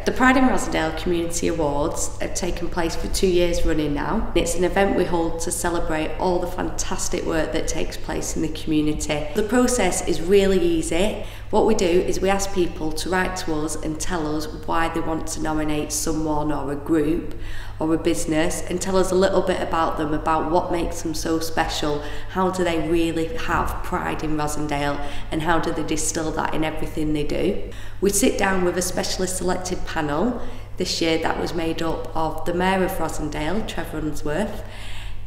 The Pride in Rossendale Community Awards have taken place for 2 years running now. It's an event we hold to celebrate all the fantastic work that takes place in the community. The process is really easy. What we do is we ask people to write to us and tell us why they want to nominate someone or a group or a business, and tell us a little bit about them, about what makes them so special, how do they really have pride in Rossendale, and how do they distill that in everything they do. We sit down with a specially selected panel. This year that was made up of the Mayor of Rossendale, Trevor Unsworth,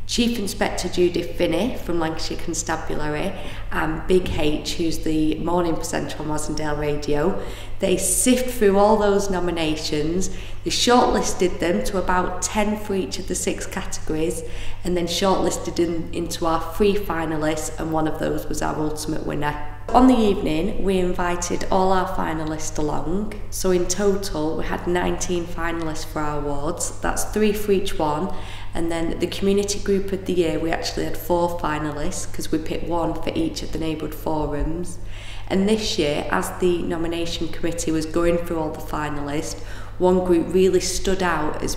Chief Inspector Judith Finney from Lancashire Constabulary, and Big H, who's the morning presenter on Rossendale Radio. They sift through all those nominations, they shortlisted them to about 10 for each of the 6 categories, and then shortlisted them into our 3 finalists, and one of those was our ultimate winner. On the evening, we invited all our finalists along, so in total we had 19 finalists for our awards. That's 3 for each one, and then the Community Group of the Year, we actually had 4 finalists because we picked 1 for each of the neighbourhood forums. And this year, as the nomination committee was going through all the finalists, one group really stood out as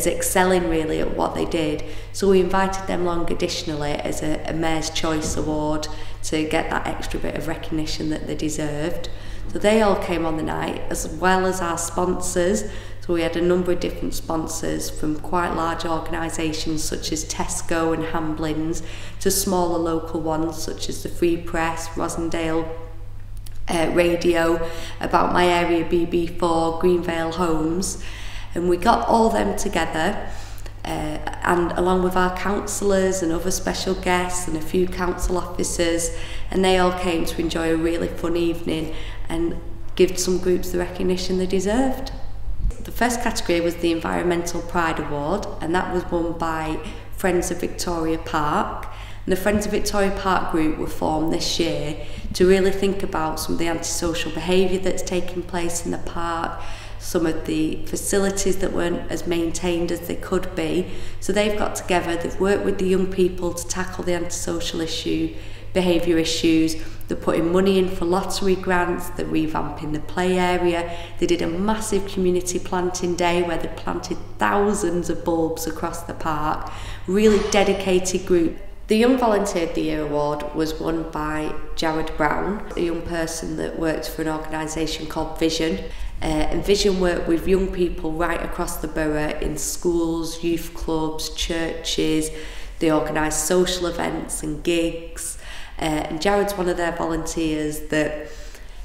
excelling really at what they did, so we invited them along additionally as a Mayor's Choice Award to get that extra bit of recognition that they deserved. So they all came on the night, as well as our sponsors. So we had a number of different sponsors, from quite large organisations such as Tesco and Hamblins to smaller local ones such as the Free Press, Rossendale Radio, About My Area BB4, Greenvale Homes. And we got all them together, and along with our councillors and other special guests and a few council officers, and they all came to enjoy a really fun evening and give some groups the recognition they deserved. The first category was the Environmental Pride Award, and that was won by Friends of Victoria Park. And the Friends of Victoria Park group were formed this year to really think about some of the antisocial behaviour that's taking place in the park, some of the facilities that weren't as maintained as they could be. So they've got together, they've worked with the young people to tackle the antisocial behaviour issues. They're putting money in for lottery grants, they're revamping the play area. They did a massive community planting day where they planted thousands of bulbs across the park. Really dedicated group. The Young Volunteer of the Year award was won by Jared Brown, a young person that works for an organisation called Vision. And Vision work with young people right across the borough in schools, youth clubs, churches. They organise social events and gigs. And Jared's one of their volunteers that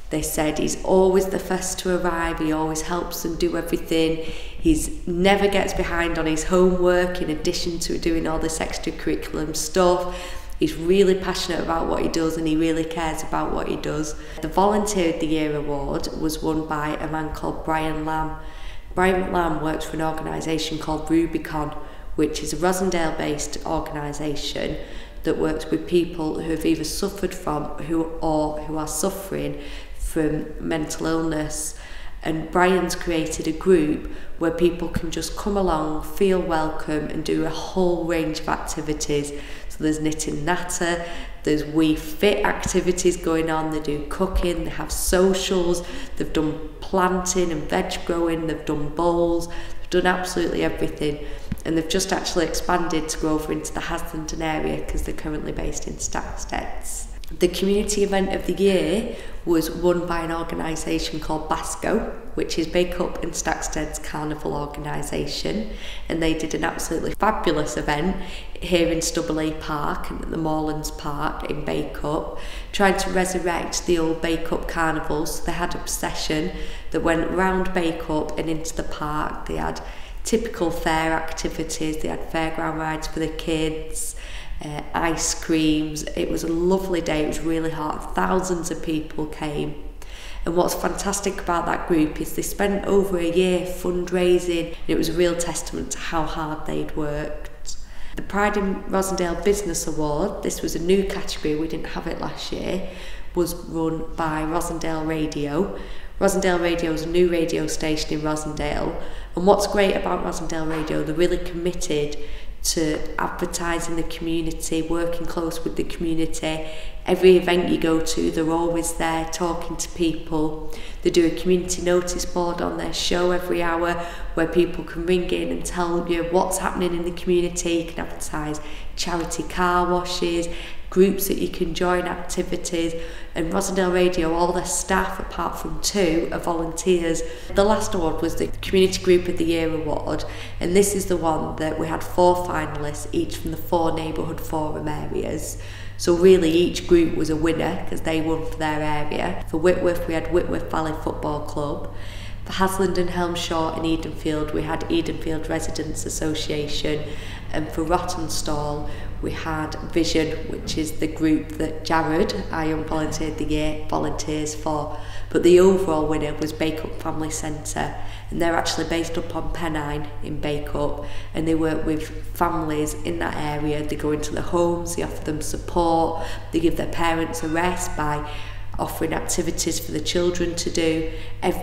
they said he's always the first to arrive, he always helps them do everything. He's never gets behind on his homework in addition to doing all this extracurriculum stuff. He's really passionate about what he does and he really cares about what he does. The Volunteer of the Year award was won by a man called Brian Lamb. Brian Lamb works for an organisation called Rubicon, which is a Rossendale-based organisation that works with people who have either suffered from or who are suffering from mental illness. And Brian's created a group where people can just come along, feel welcome and do a whole range of activities. So there's knitting natter, there's We Fit activities going on, they do cooking, they have socials, they've done planting and veg growing, they've done bowls, they've done absolutely everything. And they've just actually expanded to go over into the Haslington area because they're currently based in Stacksteads. The Community Event of the Year was won by an organisation called Basco, which is Bake Up and Stackstead's carnival organisation, and they did an absolutely fabulous event here in Stubberley Park and at the Moorlands Park in Bake Up, trying to resurrect the old Bake Up carnivals. So they had a procession that went round Bake Up and into the park. They had typical fair activities, they had fairground rides for the kids, ice creams. It was a lovely day, it was really hot, thousands of people came. And what's fantastic about that group is they spent over a year fundraising, and it was a real testament to how hard they'd worked. The Pride in Rossendale Business Award, this was a new category, we didn't have it last year, was run by Rossendale Radio. Rossendale Radio is a new radio station in Rossendale, and what's great about Rossendale Radio, they're really committed to advertising the community, working close with the community. Every event you go to, they're always there talking to people. They do a community notice board on their show every hour where people can ring in and tell you what's happening in the community. You can advertise charity car washes, groups that you can join, activities. And Rossendale Radio, all their staff, apart from 2, are volunteers. The last award was the Community Group of the Year award, and this is the one that we had 4 finalists, each from the 4 neighbourhood forum areas. So really each group was a winner because they won for their area. For Whitworth, we had Whitworth Valley Football Club. For Hasland and Helmshore and Edenfield, we had Edenfield Residents Association. And for Rossendale, we had Vision, which is the group that Jared, our Young Volunteer of the Year, volunteers for. But the overall winner was Bacup Family Centre, and they're actually based up on Pennine in Bacup, and they work with families in that area. They go into the homes, they offer them support, they give their parents a rest by offering activities for the children to do.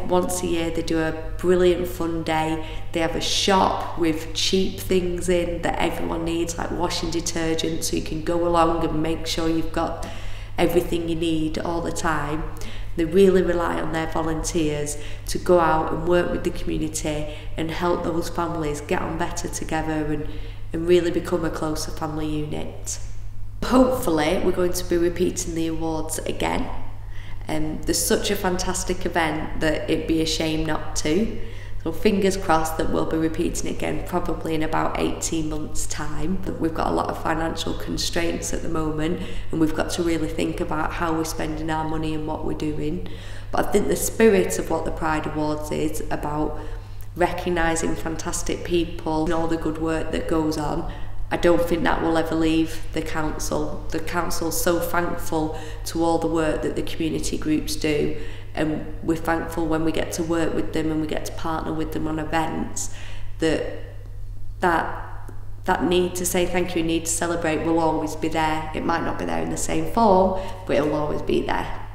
Once a year they do a brilliant fun day. They have a shop with cheap things in that everyone needs, like washing detergent, so you can go along and make sure you've got everything you need all the time. They really rely on their volunteers to go out and work with the community and help those families get on better together and really become a closer family unit. Hopefully we're going to be repeating the awards again. There's such a fantastic event that it'd be a shame not to. So fingers crossed that we'll be repeating it again probably in about 18 months' time. We've got a lot of financial constraints at the moment, and we've got to really think about how we're spending our money and what we're doing. But I think the spirit of what the Pride Awards is about recognising fantastic people and all the good work that goes on, I don't think that will ever leave the council. The council's so thankful to all the work that the community groups do, and we're thankful when we get to work with them and we get to partner with them on events, that need to say thank you, need to celebrate will always be there. It might not be there in the same form, but it'll always be there.